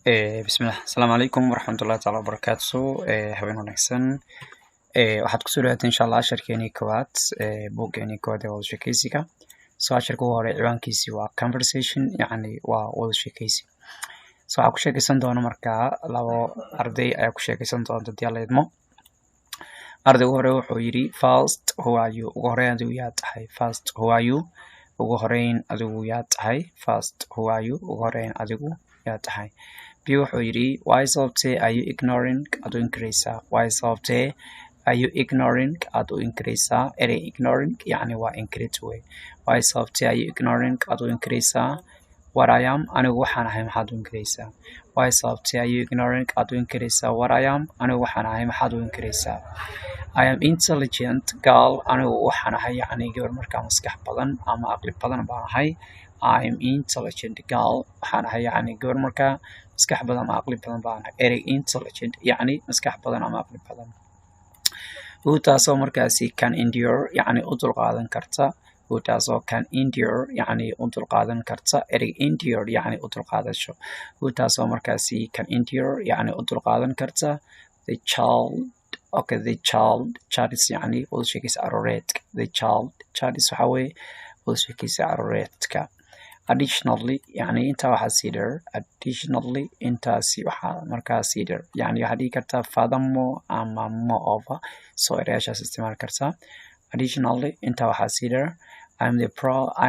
بسم الله السلام عليكم ورحمة الله تعالى وبركاته حبين ونكسن waxaad kusoo dhawaatay insha Allah casharkeenii koowaad buuggeenii koowaad ee wada sheekaysiga soo casharka ugu hore ciwaankiisii waa conversation yacni waa wada sheekaysi waxaa ku sheekaysan doona markaa labo arday ayaa ku sheekaysan doonta hadii alla idmo ardayga ugu hore wuxuu yidhi first who are you ugu horeyn adigu yaa tahay first who are you ugu horeyn adigu yaa tahay first who are you ugu horeyn adigu yaa tahay B wuxuu yidhi why sababtee are you ignoring aad u inkiraysaa why sababtee are you ignoring aad u inkiraysaa erey ignoring yacni waa inkirid wey why sababtee are you ignoring aad u inkiraysaa what I am anigu waxaan ahay maxaad u inkiraysaa why sababtee are you ignoring aad u inkiraysaa what I am anigu waxaan ahay maxaad u inkiraysaa I am intelligent girl anigu waxaan ahay yacni gabar markaa maskax badan ama aqli badan baan ahay I am intelligent girl waxaan ahay yacni gabar markaa maskax badan ama aqli badan baan ahay erey intelligent yacni maskax badan ama aqli badan taasoo markaasi can endure yacni u dulqaadan karta taasoo can endure yacni u dulqaadan karta erey endure yacni u dulqaadasho taasoo markaasi can endure yacni u dulqaadan karta the child is yacni wada sheekaysa caruureedka the child is waxaa weeye wada sheekaysa caruureedka additionally yacni intaa waxaa sii dheer additionally intaasi waxaa markaa sii dheer yacni waxaa dhihi kartaa furthermore ama moreover soo erayaashaas isticmaali kartaa additionally intaa waxaa sii dheer I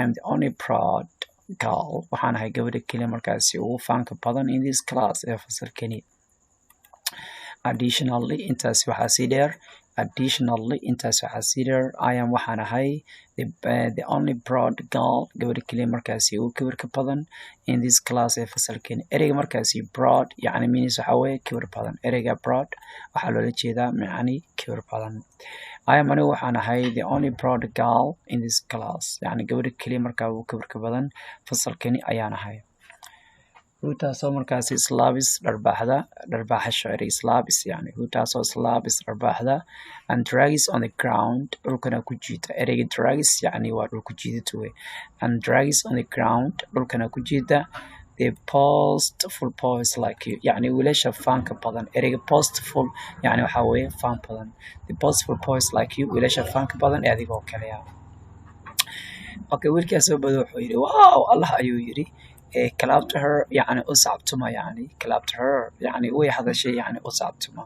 am the only proud girl waxaan ahay gabadha keliya markaasi ugu faanka badan in this class ee fasalkani additionally intaasi waxaa sii dheer additionally intaas waxaa sii dheer I am waxaan ahay the only proud girl gabadha keliya markaasi ugu kibirka badan in this class ee fasalkani ereyga markaasi proud yacni means waxaa weeye kibir badan ereyga proud waxaa loola jeedaa macni kibir badan I am anigu waxaan ahay the only proud girl in this class yacni gabadha keliya markaa ugu kibirka badan fasalkani ayaan ahay taasoo markaasi slaabis dharbaaxasho erey slaabis yacni taasoo slaabis dharbaaxda and drags on the ground dhulkana ku jiita ereyga drags yacni waa dhul ku jiidid wey and drags on the ground dhulkana ku jiida the postful boys like you yacni wiilasha faanka badan ereyga postful yacni waxaa weeye faan badan the postful boys like you wiilasha faanka badan ee adigoo kaleya okay wiilkaas soo bado wuxuu yidhi wow allah ayuu yidhi clap to her يعني أصعبتما يعني clap to her يعني وي هذا شيء يعني أصعبتما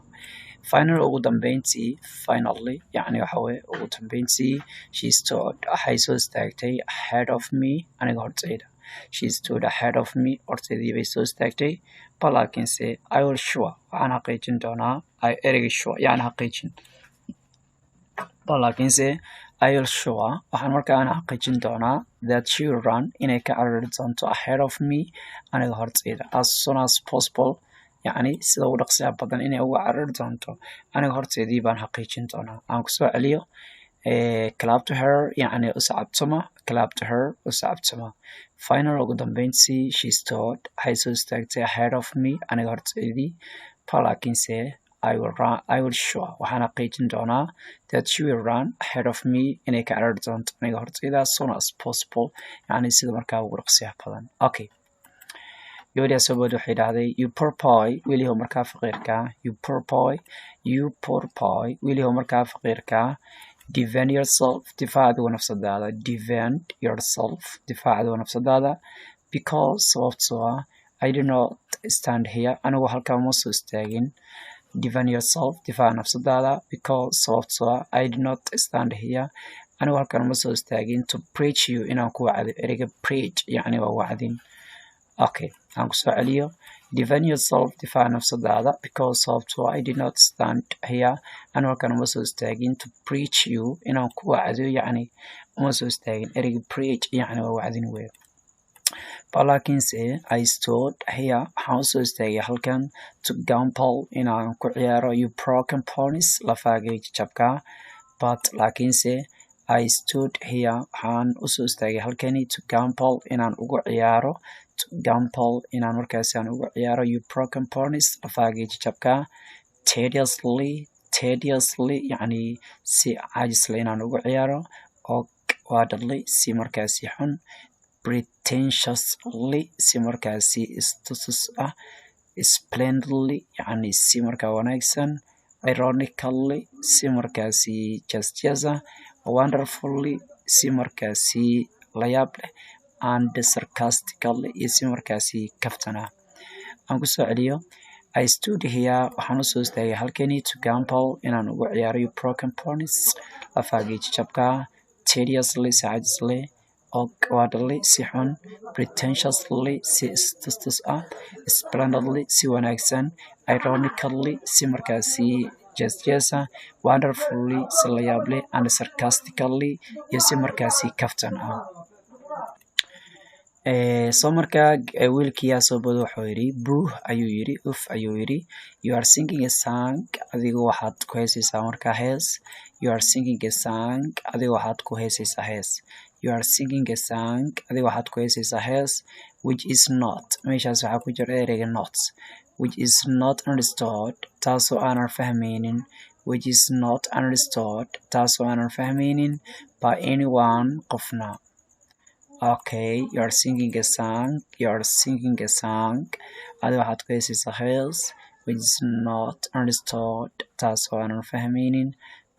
finally ugu dambeyntii finally يعني waxa weeye ugu dambeyntii she stood waxay soo istaagtay ahead of me aniga hortayda she stood ahead of me hortaydii bay soo istaagtay balaakiinse I will sure waxaan xaqiijin doonaa ereyga sure yani xaqiijin balaakiinse I will sure waxaan markaan xaqiijin doonaa that she will run inay ka carari doonto ahead of me aniga hortayda as soon as possible yacni sida ugu dhaqsiya badan inay uga carari doonto aniga hortaydii baan xaqiijin doonaa aan kusoo celiyo clap to her yacni usacabtuma clap to her usacabtuma final ugu dambeyntii she stood waxay soo istaagtay ahead of me aniga hortaydii balaakiinse I will sure waxaan xaqiijin doonaa that she will run ahead of me inay ka carari doonto aniga hortayda as soon as possible yacni sida markaa ugu dhaqsiyaha badan okay gabadhaa soo bood waxay dhahday you poor boy welihow markaa faqiirka you poor boy welihow markaa faqiirka defend yourself difaac adigu nafsadaada defend yourself difaac adigu nafsadaada because sababtoo ah I do not stand here anigu halkaa ma soo istaagin defend yourself difaac nafsadaada because sababtoo ah I do not stand here anigu halkan ma soo istaagin to preach you inaan ku wacdo ereyga preach yacni waa wacdin okay aan kusoo celiyo defend yourself difaac nafsadaada because sababtoo I did not stand here anigu halkan ma soo istaagin to preach you inaan ku wacdo yacni uma soo istaagin ereyga preach yacni waa wacdin wey balaakiinse I stood here waxaan usoo istaagay halkan to gamble inaan ku ciyaaro you broken ponies lafaagay jabka but laakiinse I stood here waxaan usoo istaagay halkani to gamble inaan ugu ciyaaro to gamble inaan markaasi aan ugu ciyaaro you broken ponies lafaagay jabka tediously yacni si caajisle inaan ugu ciyaaro oo waadadley si markaasi xun pretentiously si markaasi istutus ah splendidly يعني si markaa wanaagsan, ironically si markaasi just wonderfully si markaasi la yaab leh, and sarcastically iyo si markaasi kaftana. Aan kusoo celiyo, I stood here waxaan usoo istaagay halkani to gamble inaan ugu ciyaarayo broken ponies, lafaagii jabka, tediously si caajisle, awkwardly si xun, pretentiously si istustus ah, splendidly si wanaagsan, ironically si markaasi just wonderfully si la yaab leh, and sarcastically iyo si markaasi kaftan ah. Soo markaa wiilkiyaa soo bodo wuxuu yidhi buuh ayuu yidhi, uf ayuu yidhi, you are singing a song adigu waxaad ku heesaysaa markaa hees, you are singing a song adigu waxaad ku heesaysaa hees, you are singing a song adigu waxaad ku heesaysaa hees, which is not meeshaas waxaa ku jira ereyga not, which is not understood taasoo aanan fahmaynin, which is not understood taasoo aanan fahmaynin by anyone qofna. Okay, you are singing a song, you are singing a song adiga waxaad ku heesaysaa hees, which is not understood taasoo aanan fahmaynin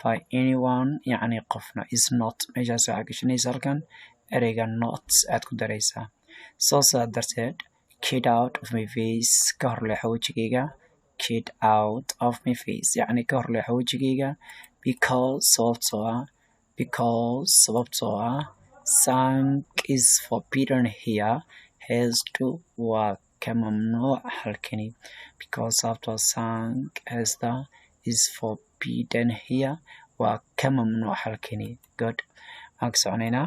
by anyone yacni qofna, is not meeshaas waxaa gashanaysa halkan ereyga not aad ku daraysaa. Soo saa darteed, get out of my face ka hor leexo wejigayga, get out of my face yacni ka hor leexo wejigayga, because sababtoo ah song is forbidden here, heestu waa ka mamnuuc halkani, because sababtoo song heesta is forbidden here waa ka mamnuuc halkani. Good. Aan ka soconaynaa.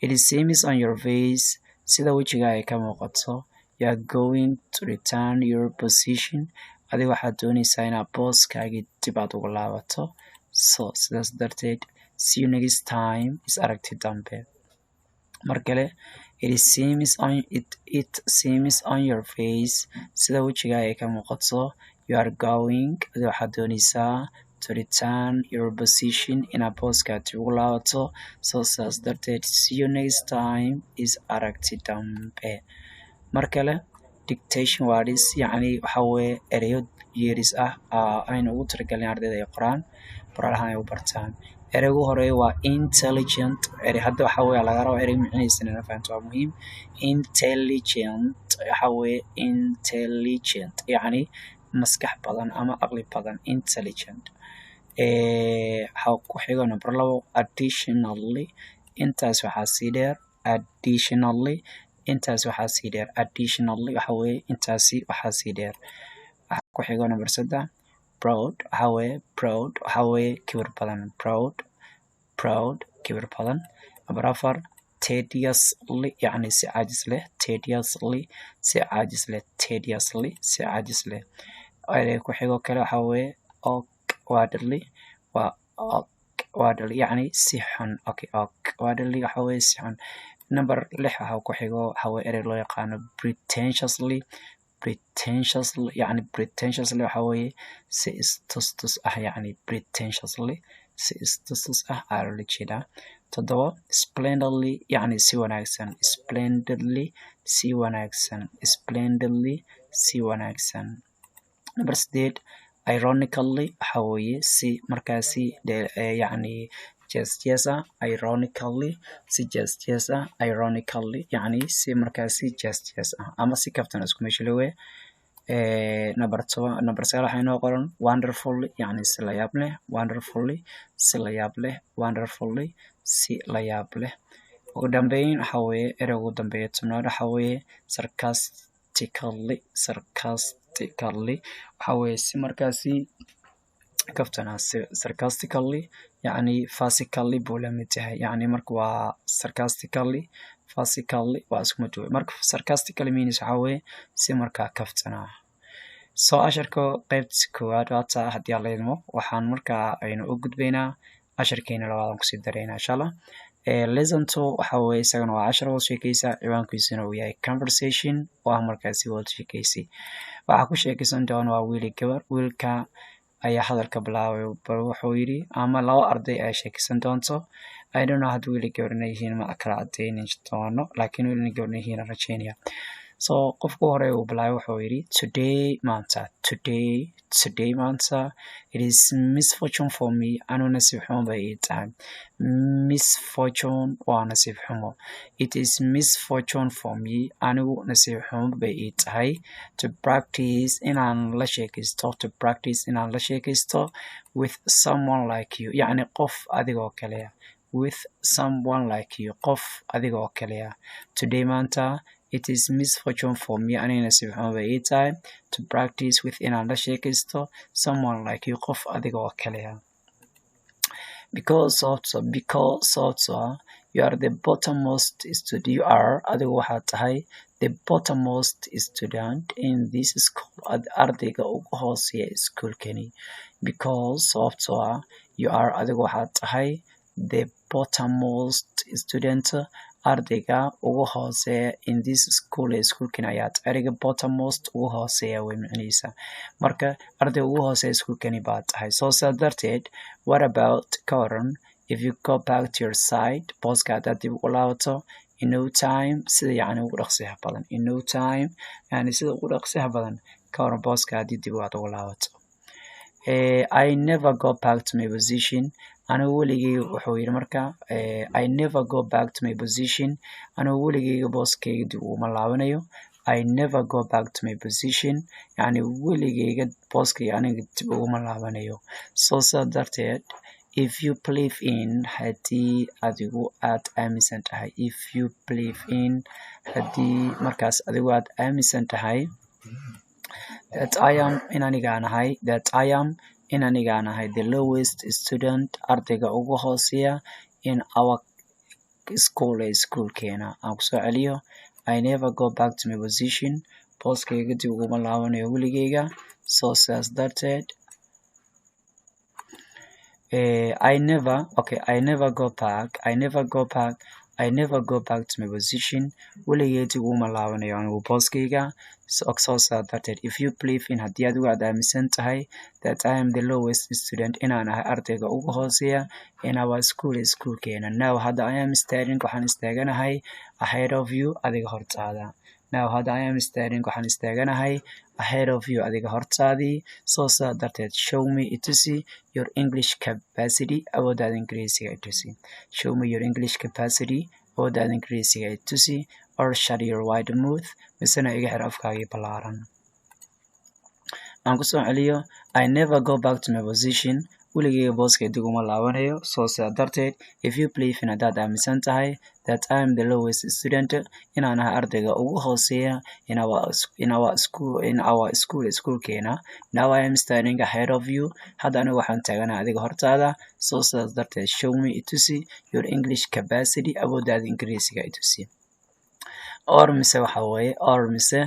It seems on your face sida wejiga ay ka muuqato, you are going to return your position adiga waxaad doonaysaa inaad booskaagii dib aad ugu laabato, so sidaas darteed see you next time is aragti dambe. Mar kale, it seems on your face sida wejiga ay ka muuqato, you are going adiga waxaad doonaysaa to return your position inaad booskaad dib ugu laabato, so sidaas darteed see you next time is aragti dambe. Mar kale, dictation words yacni waxa weeye ereyo yeeris ah aynu ugu talagalin ardayda ay qoraan qoraalhan ay u bartaan. Ereygu hore waa intelligent, erey hadda waxa weeye laga rabo erey micnihiisa inaad fahanto waa muhiim. Intelligent waxa weeye intelligent yacni maskax badan ama aqli badan, intelligent. Waxaa ku xigo number 2 additionally, intaas waxaa sii dheer additionally, intaas waxaa sii dheer additionally waxa weeye intaasi waxaa sii dheer. Waxaa ku xigo number 3 proud waxa weeye kibir badan, proud kibir badan. Number 4 tediously yacni si caajis leh, tediously si caajis leh, tediously si caajis leh. Erey ku xigo kale waxa weeye awkwardly waa awkwardly yacni si xun, okay awkwardly waxa weeye si xun. Number 6 waxaa ku xigo waxa weeye erey loo yaqaano pretentiously yacni pretentiously waxa weeye si istustus ah yacni pretentiously si istustus ah ayaa loola jeedaa. 7 splendidly yacni si wanaagsan, splendidly si wanaagsan, splendidly si wanaagsan. Number 8 ironically waxa weeye si markaasi yacni just ironically si just ironically yacni si markaasi just ama si kaftan isku meesha lewe. Number 9 waxaa inoo qoran wonderfully yacni si la yaab leh, wonderfully si la yaab leh, wonderfully si la yaab leh. Ugu dambeyn waxa weeye ereyga ugu dambeeya 10 waxa weeye sarcastically waxa weeye si markaasi kaftana, sarcastically yacni physically buu la mid yahay, yacni marka waa sarcastically physically waa isku mid weeye. Marka sarcastically means waxa weeye si markaa kaftana. Soo casharka qaybtiisa koowaad waata haddii aan la idmo waxaan markaa aynu u gudbaynaa casharkeena labaad aan kusii daraynaa insha Allah. Lesson 2 waxa weeye isagana waa cashar wada sheekaysa, ciwaankiisuna uu yahay conversation oo ah markaasi wada sheekaysi. Waxaa ku sheekaysan doona waa wiil iyo gabar, wiilka ayaa hadalka bilaabay bal wuxuu yidhi ama 2 arday ay sheekaysan doonto. I don't know haddii wiil iyo gabar inay yihiin ma kala cadaynin doono laakiin wiil iyo gabar inay yihiin rajaynaya. so qofku hore uu bilaabay wuxuu yiri today maanta it is misfortune for me anu nasiib xumo bay ii tahay misfortune waa nasiib xumo it is misfortune for me anigu nasiib xumo bay ii tahay to practice inaan la sheekaysto with someone like you yacni qof adigoo kale with someone like you qof adigoo kale today maanta it is misfortune for me aniga nasiib xumo bay ii tahay to practice with inaan la sheekaysto someone like you qof adigoo kale because also you are the bottommost student you are adigu waxaad tahay the bottommost student in this school ardayga ugu hooseeya iskuulkani because also you are adigu waxaad tahay the bottommost student ardayga ugu hooseeya in this school iskuulkani ayaad ereyga bottommost ugu hooseeya way macnihiisa marka ardayga ugu hooseeya iskuulkani baad tahay soo saa darteed what about Karen if you go back to your side booska haddaad dib ugu laabato in no time sida yacni ugu dhaqsiyaha badan in no time yani sida ugu dhaqsiyaha badan Karen booska haddii dib aad ugu laabato I never go back to my position anigu weligeyga wuxuu yiri marka I never go back to my position anigu weligeyga booskayga dib uma laabanayo I never go back to my position yani weligeyga booskayga aniga dib uma laabanayo soo saa darteed if you believe in haddii adigu aad aaminsan tahay if you believe in haddii markaas adigu aad aaminsan tahay that I am in aniga nahay the lowest student ardayga ugu hooseeya in our schoolkeena aan kusoo celiyo I never go back to my position booskayga dib uguma laabanayo weligeyga soo saas darteed I never go back to my position weligeyga dib uguma laabanayo anigu booskayga soo saa darteed if you believe in haddii adigu aad aaminsan tahay that I am the lowest student inaan ahay ardayga ugu hooseeya in our schoolkeena now hadda I am standing waxaan istaaganahay ahead of you adiga hortaada now hadda I am standing waxaan istaaganahay ahead of you adiga hortaadii soo saa darteed show me itusi your English capacity awooddaada ingiriisiga itusi show me your English capacity awooddaada ingiriisiga itusi or shut your wide mouth misena iga xir afkaagii ballaaran aan kusoo celiyo I never go back to my position weligeyga booskay dib uma laabanayo soo saa darteed if you believe in haddaad aaminsan tahay that I am the lowest student inaan ahay ardayga ugu hooseeya in our schoolkeena now I am standing ahead of you hadda anigu waxaan taaganahay adiga hortaada soo saas darteed show me itusi your English capacity awooddaada ingiriisiga itusi or mise waxa weeye or mise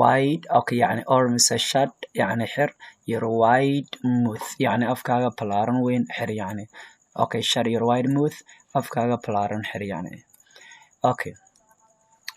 wide okay yani or mise shut yani xir your wide mouth yani afkaaga ballaaran weyn xir yani okay shut your wide mouth afkaaga ballaaran xir yani okay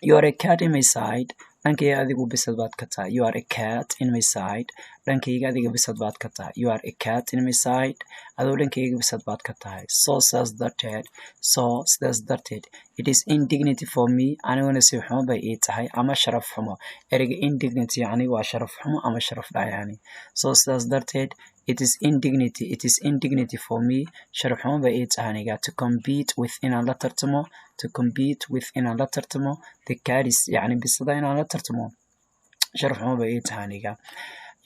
you are a cat in my side dhankayga adigu bisad baad ka tahay you are a cat in my side dhankayga adiga bisad baad ka tahay you are a cat in my side adoo dhankayga bisad baad ka tahay so sidaas darteed it is indignity for me aniguna nasiib xumo bay ii tahay ama sharaf xumo ereyga indignity yani waa sharaf xumo ama sharaf dhac yani so sidaas darteed it is indignity for me sharaf xumo bay ii tahay aniga to compete with inaan la tartamo the cats yani bisada inaan la tartamo sharaf xumo bay ii tahay aniga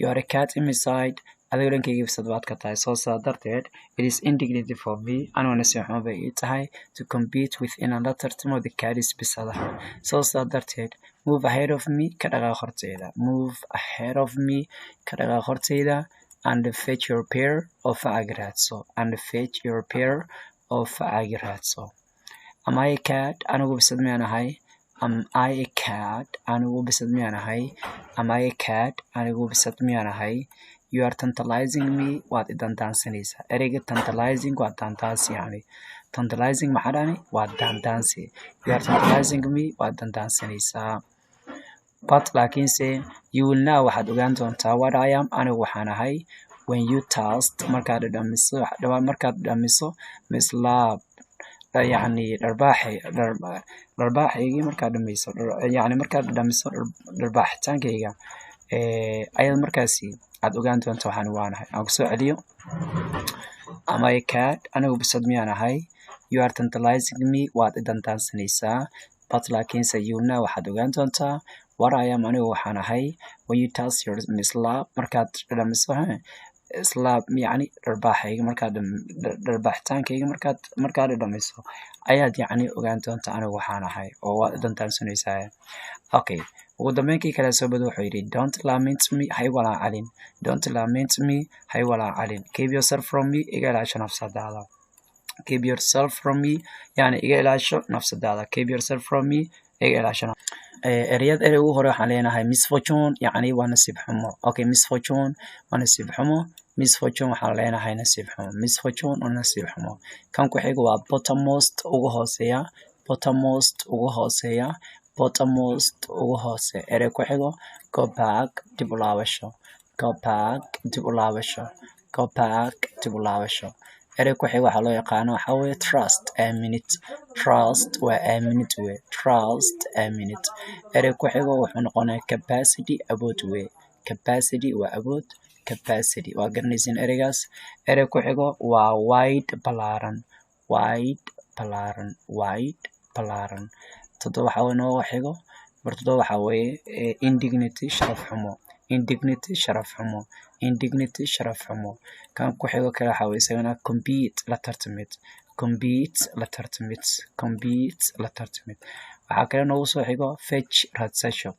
you are a cat in my side adiga dhankayga bisad baad ka tahay soo saa darteed it is indignity for me aniguna nasiib xumo bay ii tahay to compete with inaan la tartamo the cats bisadaha soo saa darteed move ahead of me ka dhaqaaq horteyda and fetch your pair oo facag raadso am I a cat anigu bisad miyaan ahay am I a cat anigu bisad miyaan ahay you are tantalizing me waad idandaansanaysaa ereyga tantalizing waa daandaansi yani tantalizing maxaa dhani waa daandaansi you are tantalizing me waad dandaansanaysaa but laakiinse you will now waxaad ogaan doontaa what I am anigu waxaan ahay when you taste markaad dhamiso mislaab يعني dharbaaxaygii markaad dhamayso yani markaad dhamiso dharbaaxitaankayga ayaad markaasi aad ogaan doonto waxaan waanahay aan kusoo celiyo am I a cat anigu bisad miyaan ahay you are tantalizing me waad idantaansanaysaa but laakiinse you know waxaad ogaan doontaa what I am anigu waxaan ahay when you touch your slab markaad dhamiso slab yani dharbaaxayga dharbaaxitaankayga markaad dhamiso ayaad yani ogaan doontaa anigu waxaan ahay oo waad idantaansanaysaa okay ugu dambeyntii kale soo bad wuxuu yidhi don't lament me hay walaacalin don't lament me hay walaacalin keep yourself from me iga ilaasho nafsadaada keep yourself from me yani iga ilaasho nafsadaada keep yourself from me iga ilaasho ereyad ugu hore waxaan leenahay misfortune yani waa nasiib xumo okay misfortune waa nasiib xumo misfortune waxaan leenahay nasiib xumo misfortune waa nasiib xumo kan ku xiga waa bottommost ugu hooseeya bottommost ugu hooseeya bottommost ugu hoose erey ku xigo go back dib u laabasho go back dib u laabasho go back dib u laabasho erey ku xigo waxaa loo yaqaano waxaa weeye trust minute trust waa minute way trust minute erey ku xigo wuxuu noqonayaa capacity awood way capacity waa awood capacity waa garanaysiin ereygaas erey ku xigo waa wide balaaran wide balaaran wide balaaran todo waxa weeye noo xigo bartado waxa weeye indignity sharaf xumo indignity sharaf xumo indignity sharaf xumo kan ku xigo kale waxa weeye isagana compete la tartamid compete la tartamid compete la tartamid waxa kale noogu soo xigo fetch radsasho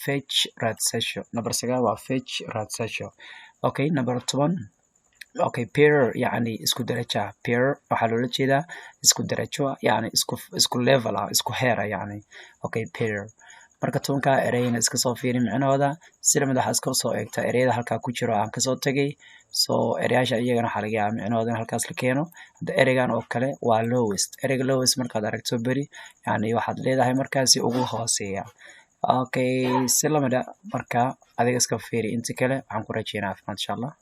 fetch radsasho number 9 waa fetch radsasho okay number 10 okay peer yani isku daraja peer waxa loo jeedaa isku darajo yani isku level isku heer yani okay peer marka toonka ereyna iska soo fiiri macnahooda sida mid waxa iska soo eegta ereyada halka ku jiro aan ka soo tagay so ereyasha iyagana waxa laga yaabaa macnahooda halkaas la keeno hada ereygan oo kale waa lowest ereyga lowest markaad aragto bari yani waxaad leedahay markaasi ugu hooseeya okay si lamada marka adiga iska fiiri inta kale waxaan ku rajeynayaa insha Allah